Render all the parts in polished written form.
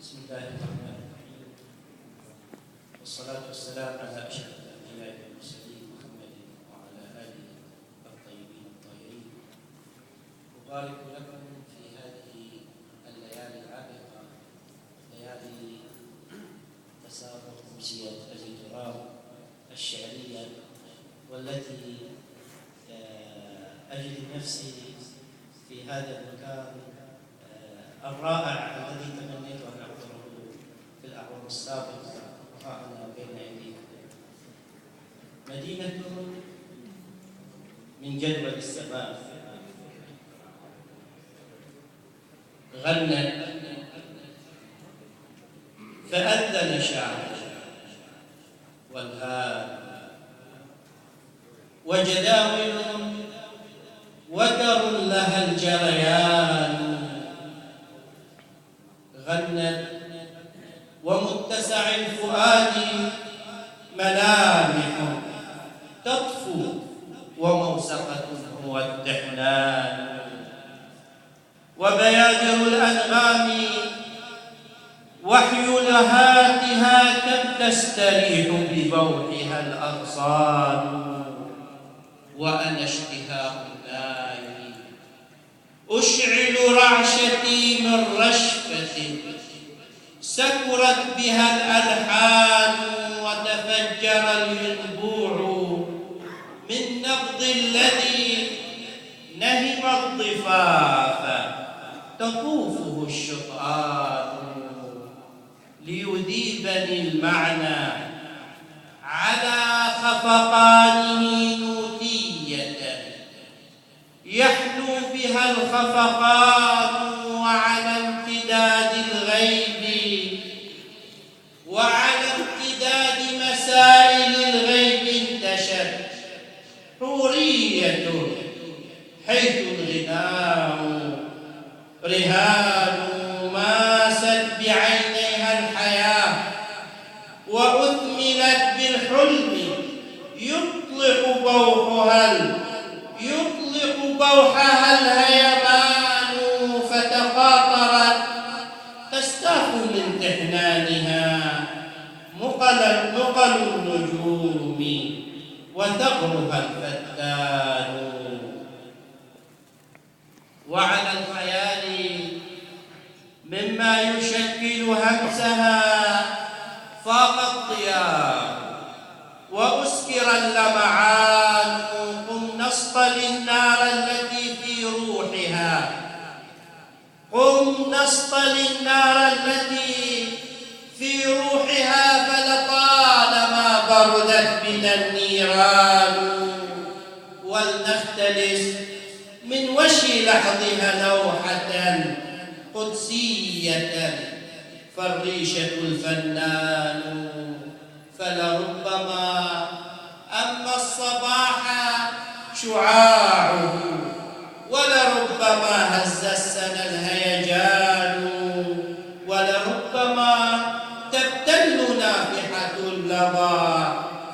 بسم الله الرحمن الرحيم، والصلاة والسلام على أشرف الأنبياء والمرسلين محمد وعلى آله الطيبين الطاهرين. أبارك لكم في هذه الليالي العابقة، ليالي تسابق أمسية التراب الشعرية، والتي أجد نفسي في هذا المكان الرائع الذي تمنيت أن أحضره في الأعوام السابقة، وها أنا بين أيديكم. مدينة من جدول السماء غنت فأذن شاعر والهام وجداول وتر لها الجريان، غنت ومتسع الفؤاد ملامح تطفو، وموسقة هو الدحنان، وبيادر الأنغام وحي لهاتها كم تستريح ببوحها الأغصان، وأنا اشتهاء الناي أشعل رعشتي من رشفة سكرت بها الألحان، وتفجر الينبوع من نبض الذي نهم الضفاف تطوفه الشطآن، ليذيبني المعنى على خفقانه نوتية يحلو بها الخفقان، وعلى امتداد الغيب وعلى امتداد مسائل الغيب انتشت حورية، حيث الغناء رهان ماست بعينيها الحياة، وأثملت بالحلم يطلق بوحها الهيمان، فتقاطرت تستاق من تحنانها مقل النجوم وثغرها الفتان، وعلى الخيال مما يشكل همسها فاق الضياء وأسكر اللمعان، قم نصطل النار التي في روحها، قم نصطل النار التي في روحها، فلطالما بردت بنا النيران، ولنختلس من وشي لحظها لوحة قدسية فالريشة الفنان، فلربما أما الصباح شعاعه، ولربما هز السنى الهيجان، ولربما تبتل نافحة اللظى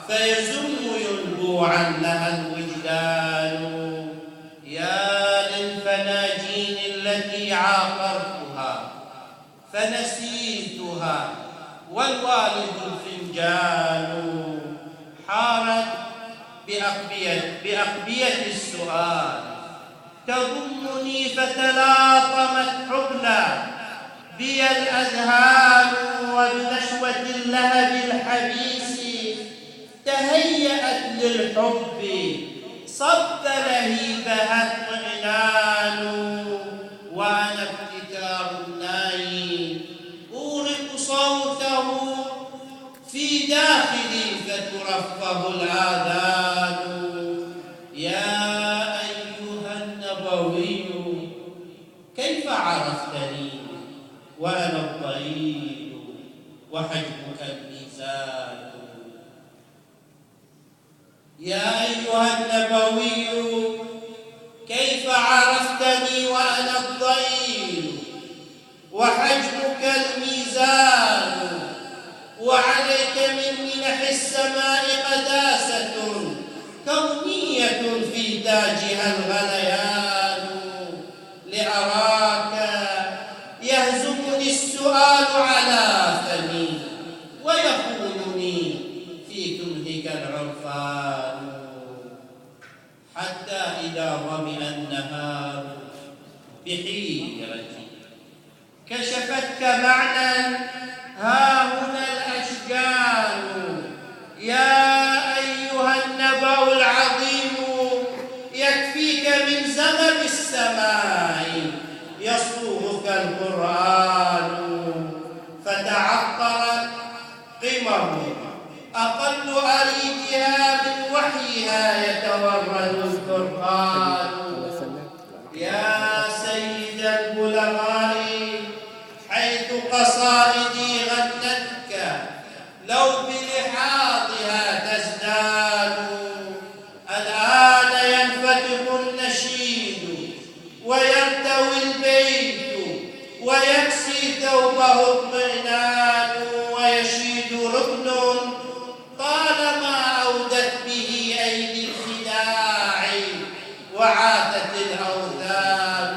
فيزم ينبوعا لها الوجدان، يا للفناجين التي عاقرتها فنسيتها والوالد الفنجان، حارت بأقبية السؤال تضمني فتلاطمت حبلى بي الأذهان، وبنشوة اللهب الحبيس تهيأت للحب صد لهيبها اطمئنان، وأنا ابتكار الناي أورق صوته في داخلي فترفه الآذان، يا أيها النبوي كيف عرفتني وأنا الضئيل وحجمك الميزان، يا أيها النبوي كيف عرفتني وأنا الضئيل وحجمك الميزان، وعليك من منح السماء قداسة كونية في تاجها الغليان، لأراك يهزمني السؤال على فمي ويخونني في كنهك العرفان، حتى إذا ظمئ النهار بحيرتي كشفتك معنى ها هنا الأشجار. يا أيها النبأ العظيم يكفيك من زمن السماء يصوغك القرآن، فتعطرت قمم أقل أريجها من وحيها يتورد القرآن. يا سيد البلغاء حيث قصائدي غنتك لو بلحاظها تزداد، الآن ينفتح النشيد ويرتوي البيت ويكسي ثوبه اطمئنان، ويشيد ركن طالما أودت به أيدي الخداع وعاثت الأوثان،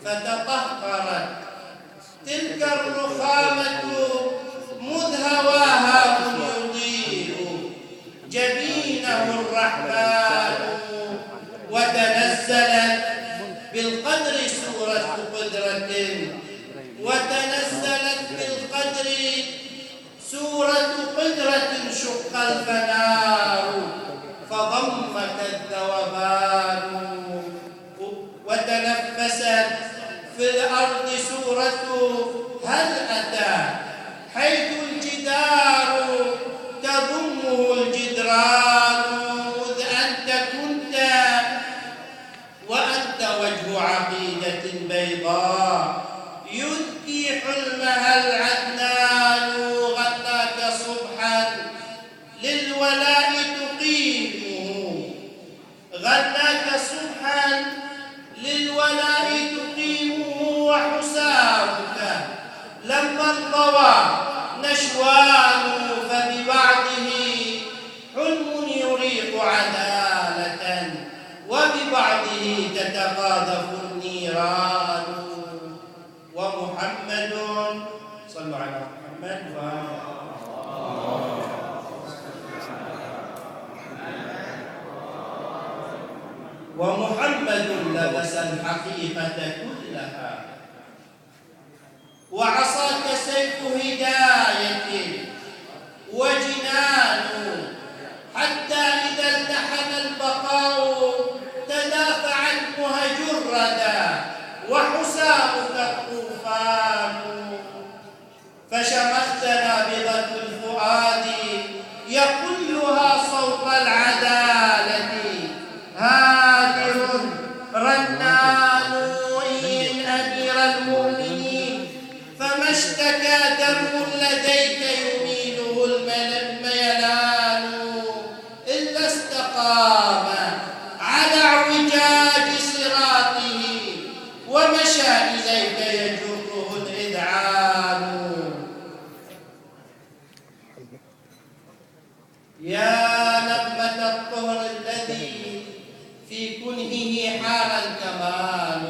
فتطهرت تلك الرخامة مذ هواها يضيء جبينه الرحمن، وتنزلت بالقدر سورة قدرة، وتنزلت بالقدر سورة قدرة شق الفنار فضمك الذوبان، وتنفست في الأرض سورة هل أتى حيث الجدار تضمه الجدران، إذ أنت كنت وأنت وجه عقيدة بيضاء يذكي حلمها العدنان، غناك صبحا للولاء تقيمه، غناك صبحا للولاء تقيمه، وحسابك لما انطوى نشوان فببعضه حلم يريق عدالة وببعضه تتقاذف النيران. ومحمد صلوا على محمد ومحمد لبس الحقيقة كلها، وعصاك سيف هداية وجنان، حتى إذا التحم البقاء تدافعت مهجردا وحسامك الطوفان، فشمخت نابضة الفؤاد يقلها صوت العدالة، هادر رنان إن أمير المؤمنين، فما اشتكى دم لديك يميله الميلان، إلا استقام على اعوجاج صراطه ومشى إليك يجره الإذعان. يا نغمة الطهر الذي في كنهه حار الكمال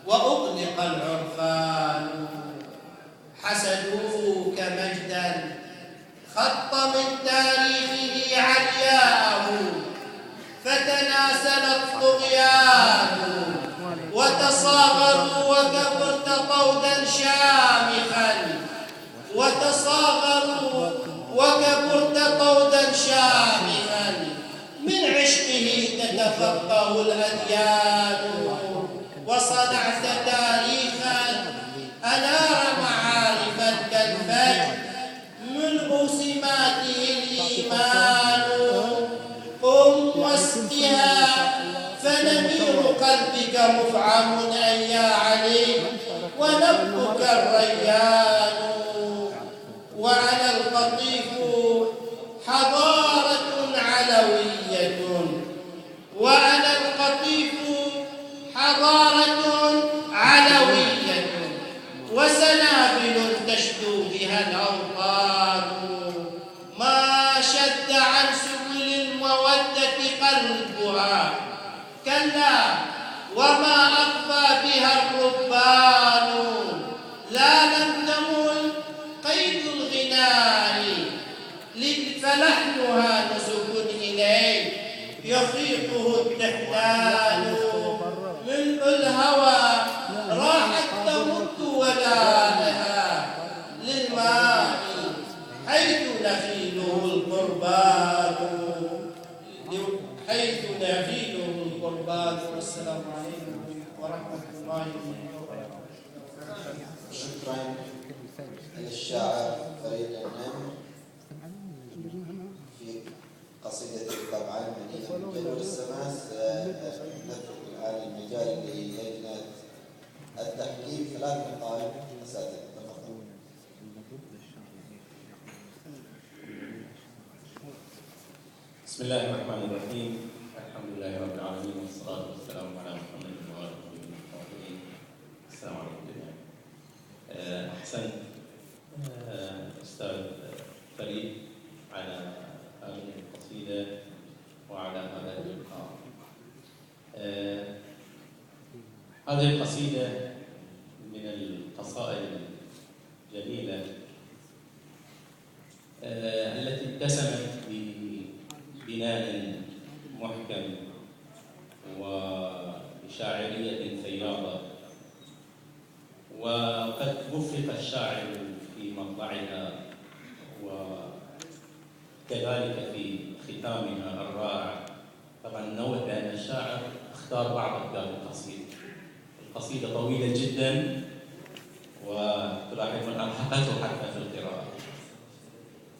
وأغلق العرفان، حسدوك مجدا خط من تاريخه علياءه، فتناسل الطغيان وتصاغروا وكبرت طودا شامخا، وتصاغروا وكبرت طودا شامخا، من عشقه تتفقه الأديان، وصنعت تاريخا أنار معارفا كالفجر ملء سماته الإيمان، قم واسقها فنمير قلبك مفعم أن يا علي ونبضك الريان، وأنا القطيف حضارة علوية، وأنا القطيف حضارة علوية، وسنابل تشدو بها الأوطان، ما شد عن سبل المودة قلبها، كلا وما أخفى بها الربان، الجبال ملء الهوى راحت تمد ودائها للماء حيث نخيله القربات والسلام عليكم ورحمة الله وبركاته. شكرا للشاعر فريد النمر في قصيدته طبعا مليئة بالجل والسماس. نترك الآن المجال للجنة التحكيم. 3 مقال أساتذة تفضلوا. بسم الله الرحمن الرحيم. الحمد لله رب العالمين والصلاة والسلام على محمد وآله وصحبه. السلام عليكم جميعا. أحسنت أستاذ فريد على هذه القصيدة وعلى هذا اللقاء. هذه القصيدة من القصائد الجميلة التي اتسمت ببناء محكم وبشاعرية فياضة، وقد وفق الشاعر في مطلعها وكذلك في ختامها الرائع. طبعا نوه بأن الشاعر اختار بعض أبيات القصيدة طويلة جدا، وتلاحظون أرهقته حتى في القراءة.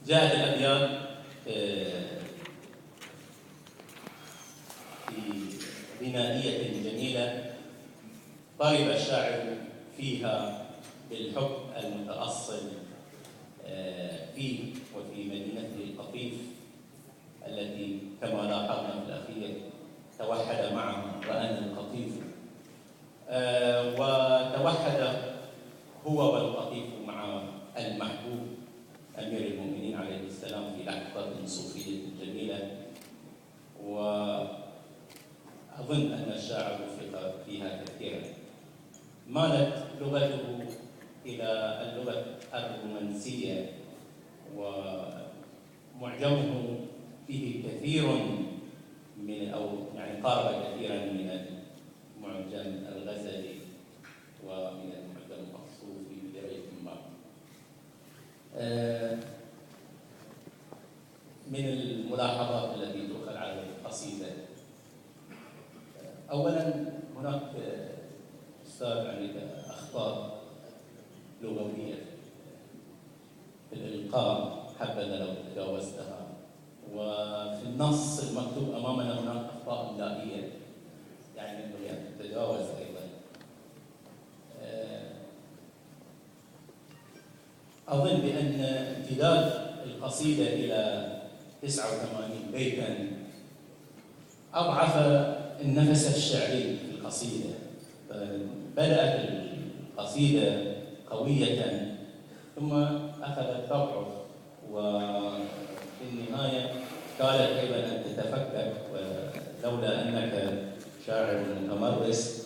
جاءت الأبيات بنائية جميلة، طالب الشاعر فيها بالحب المتأصل فيه وفي مدينته القطيف التي كما لاحظنا في الأخير توحد معه وأنا القطيف، وتوحد هو والقطيف مع المحبوب أمير المؤمنين عليه السلام في لحظة صوفية جميلة. وأظن أن الشاعر وفق فيها كثيرا. مالت لغته إلى اللغة الرومانسية، ومعجمه فيه كثير من قارب كثيرا من المعجم الغزلي ومن المعجم الصوفي بدرجة ما. من الملاحظات التي تؤخذ على القصيدة، أولا هناك أستاذ أخطاء لغوية في الإلقاء حبذا لو تجاوزتها، وفي النص المكتوب أمامنا هناك أخطاء إملائية ينبغي أن تتجاوز أيضا. أظن بأن امتداد القصيدة إلى 89 بيتا أضعف النفس الشعري في القصيدة. بدأت القصيدة قوية ثم أخذت تضعف، وفي النهاية كادت أيضا أن تتفكك، ولولا أنك شاعر متمرس